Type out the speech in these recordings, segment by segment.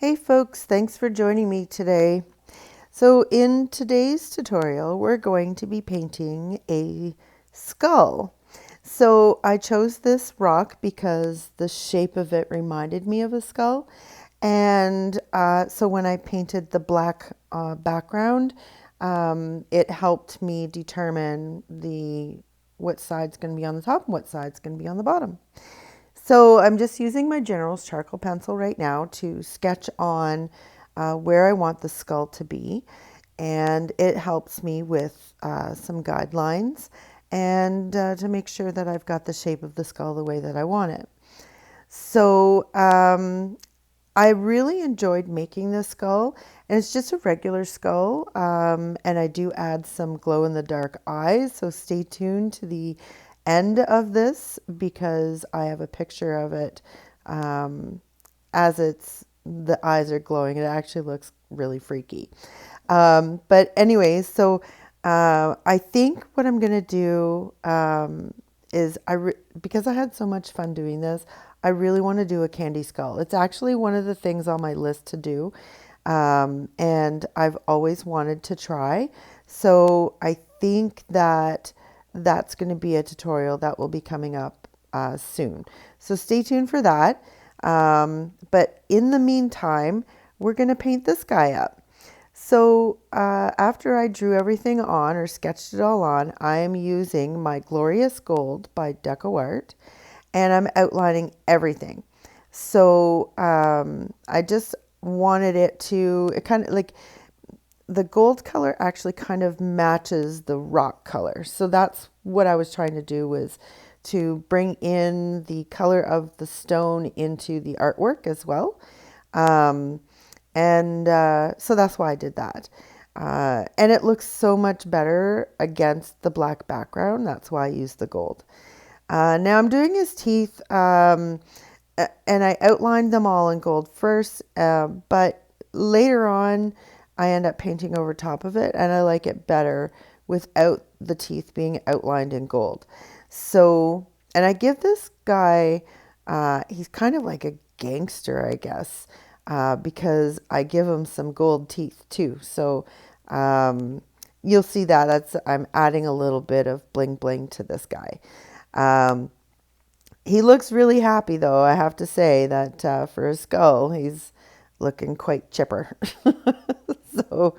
Hey folks, thanks for joining me today. So in today's tutorial, we're going to be painting a skull. So I chose this rock because the shape of it reminded me of a skull. And so when I painted the black background, it helped me determine what side's going to be on the top and what side's going to be on the bottom. So I'm just using my General's charcoal pencil right now to sketch on where I want the skull to be. And it helps me with some guidelines and to make sure that I've got the shape of the skull the way that I want it. So I really enjoyed making this skull, and it's just a regular skull, and I do add some glow-in-the-dark eyes, so stay tuned to the end of this because I have a picture of it as the eyes are glowing. It actually looks really freaky. But anyways, so I think what I'm going to do is because I had so much fun doing this, I really want to do a candy skull. It's actually one of the things on my list to do, and I've always wanted to try. So I think that that's going to be a tutorial that will be coming up soon. So stay tuned for that. But in the meantime, we're going to paint this guy up. So after I drew everything on or sketched it all on, I am using my Glorious Gold by DecoArt, and I'm outlining everything. So I just wanted it kind of like the gold color actually kind of matches the rock color. So that's what I was trying to do, was to bring in the color of the stone into the artwork as well. So that's why I did that. And it looks so much better against the black background. That's why I used the gold. Now I'm doing his teeth, and I outlined them all in gold first, but later on I end up painting over top of it, and I like it better without the teeth being outlined in gold. So, and I give this guy, he's kind of like a gangster, I guess, because I give him some gold teeth too. So you'll see that I'm adding a little bit of bling bling to this guy. He looks really happy, though. I have to say that for his skull, he's looking quite chipper. So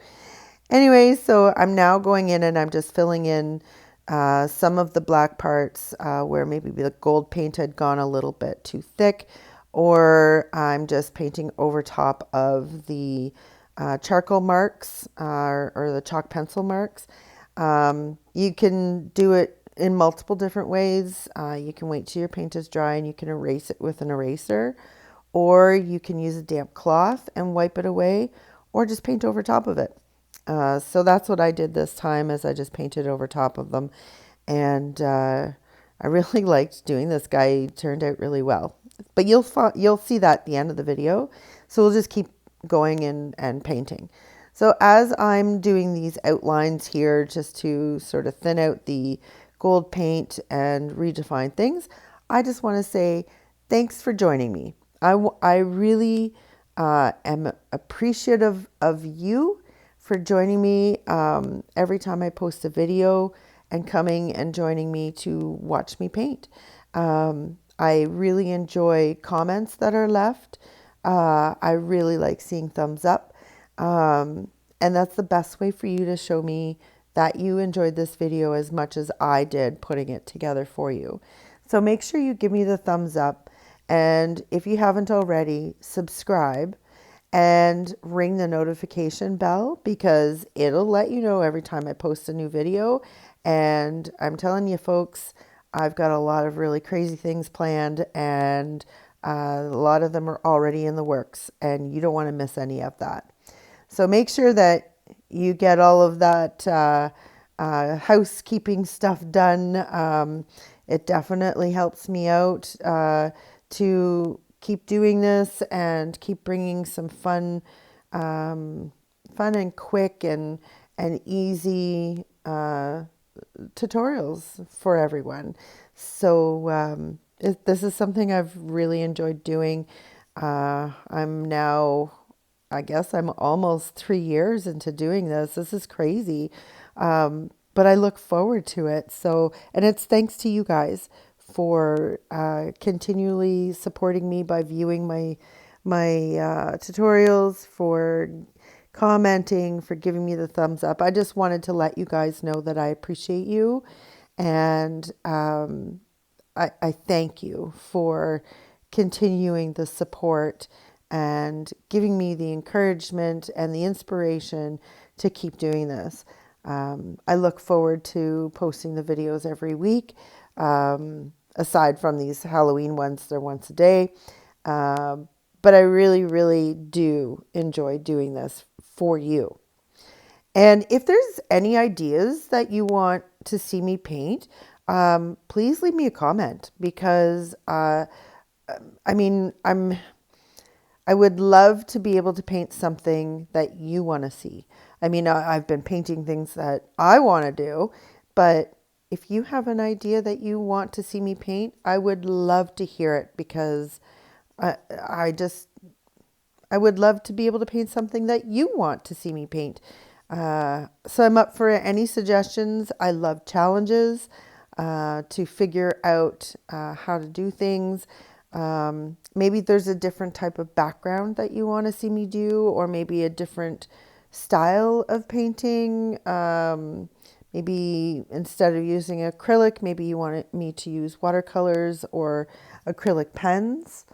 anyway, so I'm now going in and I'm just filling in some of the black parts where maybe the gold paint had gone a little bit too thick, or I'm just painting over top of the charcoal marks or the chalk pencil marks. You can do it in multiple different ways. You can wait till your paint is dry and you can erase it with an eraser, or you can use a damp cloth and wipe it away, or just paint over top of it. So that's what I did this time, is I just painted over top of them. And I really liked doing this guy. He turned out really well. But you'll see that at the end of the video. So we'll just keep going and painting. So as I'm doing these outlines here, just to sort of thin out the gold paint and redefine things, I just want to say thanks for joining me. I really am appreciative of you for joining me every time I post a video and coming and joining me to watch me paint. I really enjoy comments that are left. I really like seeing thumbs up. And that's the best way for you to show me that you enjoyed this video as much as I did putting it together for you. So make sure you give me the thumbs up. And if you haven't already, subscribe and ring the notification bell, because it'll let you know every time I post a new video. And I'm telling you folks, I've got a lot of really crazy things planned, and a lot of them are already in the works, and you don't want to miss any of that. So make sure that you get all of that housekeeping stuff done. It definitely helps me out to keep doing this and keep bringing some fun and quick and easy tutorials for everyone. So this is something I've really enjoyed doing. I'm now I guess I'm almost 3 years into doing this. This is crazy. But I look forward to it. So, and it's thanks to you guys for continually supporting me by viewing my tutorials, for commenting, for giving me the thumbs up. I just wanted to let you guys know that I appreciate you, and I thank you for continuing the support and giving me the encouragement and the inspiration to keep doing this. I look forward to posting the videos every week. Aside from these Halloween ones, they're once a day. But I really, really do enjoy doing this for you. And if there's any ideas that you want to see me paint, please leave me a comment, because I mean, I would love to be able to paint something that you want to see. I mean, I've been painting things that I want to do, but if you have an idea that you want to see me paint, I would love to hear it, because I would love to be able to paint something that you want to see me paint. So I'm up for any suggestions. I love challenges to figure out how to do things. Maybe there's a different type of background that you want to see me do, or maybe a different style of painting. Maybe instead of using acrylic, maybe you want me to use watercolors or acrylic pens,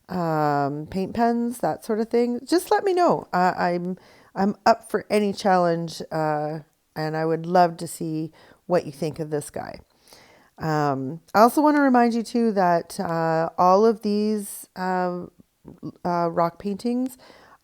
paint pens, that sort of thing. Just let me know. I'm up for any challenge, and I would love to see what you think of this guy. I also want to remind you too that all of these rock paintings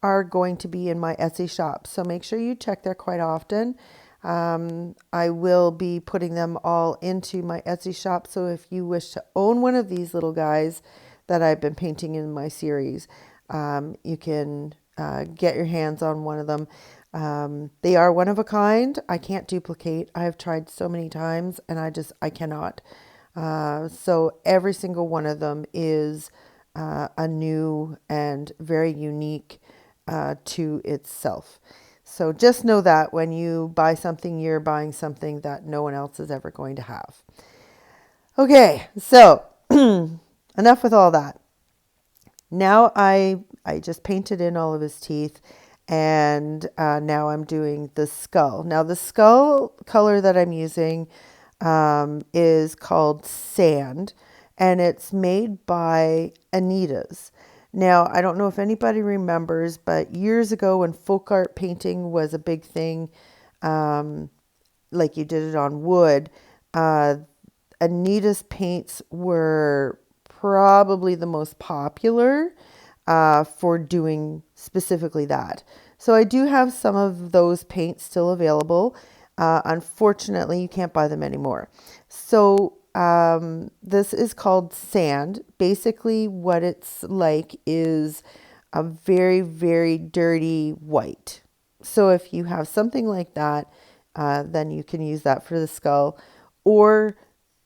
are going to be in my Etsy shop, so make sure you check there quite often. I will be putting them all into my Etsy shop, so if you wish to own one of these little guys that I've been painting in my series, you can get your hands on one of them. They are one of a kind. I can't duplicate. I have tried so many times, and I cannot. So every single one of them is a new and very unique to itself. So just know that when you buy something, you're buying something that no one else is ever going to have. Okay, so enough with all that. Now I just painted in all of his teeth, and now I'm doing the skull. Now the skull color that I'm using is called Sand, and it's made by Anita's. Now, I don't know if anybody remembers, but years ago when FolkArt painting was a big thing, like you did it on wood, Anita's paints were probably the most popular for doing specifically that. So I do have some of those paints still available. Unfortunately, you can't buy them anymore. So this is called Sand. Basically, what it's like is a very, very dirty white. So if you have something like that, then you can use that for the skull, or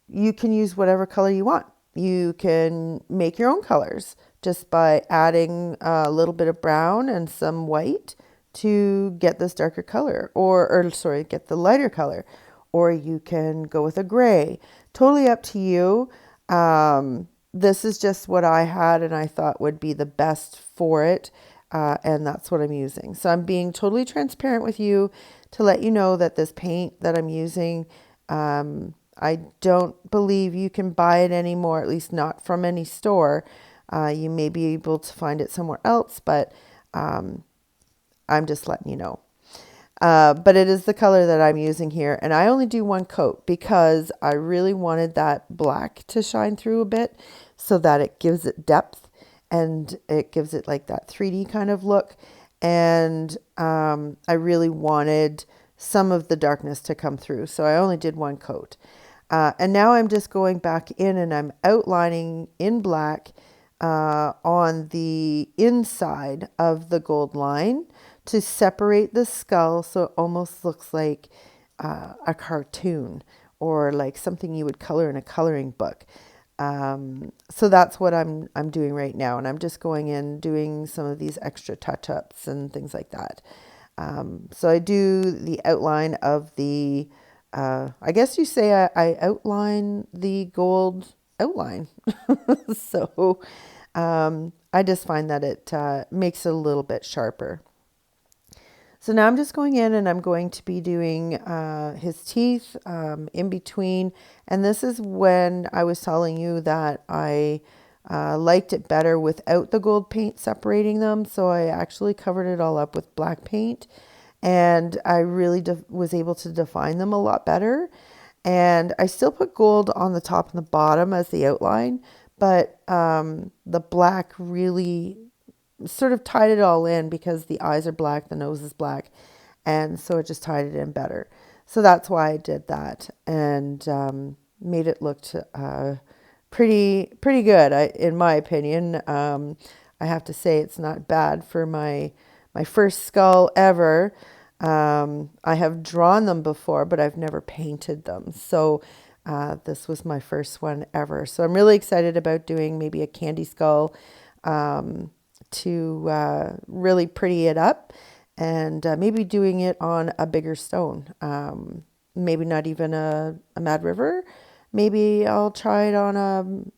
you can use whatever color you want. You can make your own colors just by adding a little bit of brown and some white to get this darker color, or sorry, get the lighter color, or you can go with a gray. Totally up to you. This is just what I had and I thought would be the best for it, and that's what I'm using. So I'm being totally transparent with you to let you know that this paint that I'm using, I don't believe you can buy it anymore, at least not from any store. You may be able to find it somewhere else, but I'm just letting you know. But it is the color that I'm using here, and I only do one coat because I really wanted that black to shine through a bit so that it gives it depth and it gives it like that 3D kind of look. And I really wanted some of the darkness to come through, so I only did one coat. And now I'm just going back in and I'm outlining in black on the inside of the gold line to separate the skull, so it almost looks like a cartoon or like something you would color in a coloring book. So that's what I'm doing right now, and I'm just going in doing some of these extra touch-ups and things like that. So I do the outline of the, I guess you say I outline the gold outline. So I just find that it makes it a little bit sharper. So now I'm just going in and I'm going to be doing his teeth in between. And this is when I was telling you that I liked it better without the gold paint separating them. So I actually covered it all up with black paint. And I really was able to define them a lot better. And I still put gold on the top and the bottom as the outline. But the black really sort of tied it all in because the eyes are black, the nose is black, and so it just tied it in better. So that's why I did that, and made it look pretty good, in my opinion. I have to say it's not bad for my first skull ever. I have drawn them before, but I've never painted them. So this was my first one ever. So I'm really excited about doing maybe a candy skull. To really pretty it up, and maybe doing it on a bigger stone. Maybe not even a Mad River. Maybe I'll try it on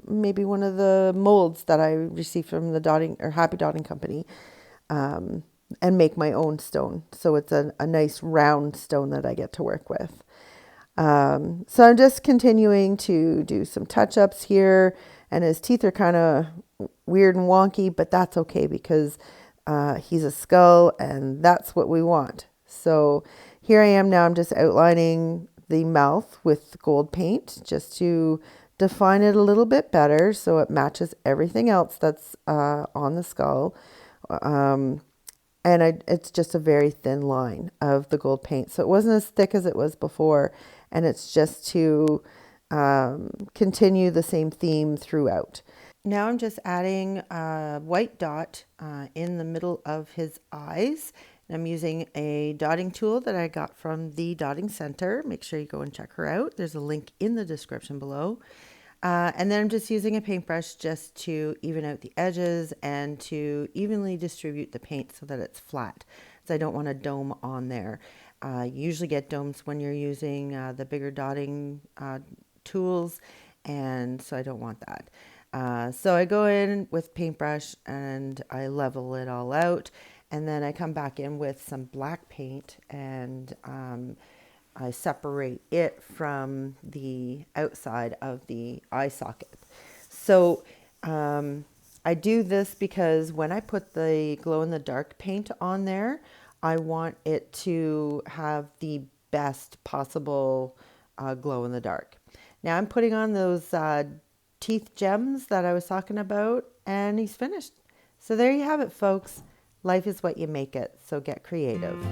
maybe one of the molds that I received from the Dotting or Happy Dotting Company, and make my own stone. So it's a nice round stone that I get to work with. So I'm just continuing to do some touch-ups here, and his teeth are kind of weird and wonky, but that's okay because he's a skull and that's what we want. So here I am now, I'm just outlining the mouth with gold paint just to define it a little bit better so it matches everything else that's on the skull. And it's just a very thin line of the gold paint. So it wasn't as thick as it was before. And it's just to continue the same theme throughout. Now I'm just adding a white dot in the middle of his eyes. And I'm using a dotting tool that I got from the Ditting Center. Make sure you go and check her out. There's a link in the description below. And then I'm just using a paintbrush just to even out the edges and to evenly distribute the paint so that it's flat. So I don't want a dome on there. You usually get domes when you're using the bigger dotting tools, and so I don't want that. So I go in with paintbrush and I level it all out, and then I come back in with some black paint and I separate it from the outside of the eye socket. So I do this because when I put the glow-in-the-dark paint on there, I want it to have the best possible glow-in-the-dark. Now I'm putting on those teeth gems that I was talking about, and he's finished. So there you have it, folks. Life is what you make it, so get creative.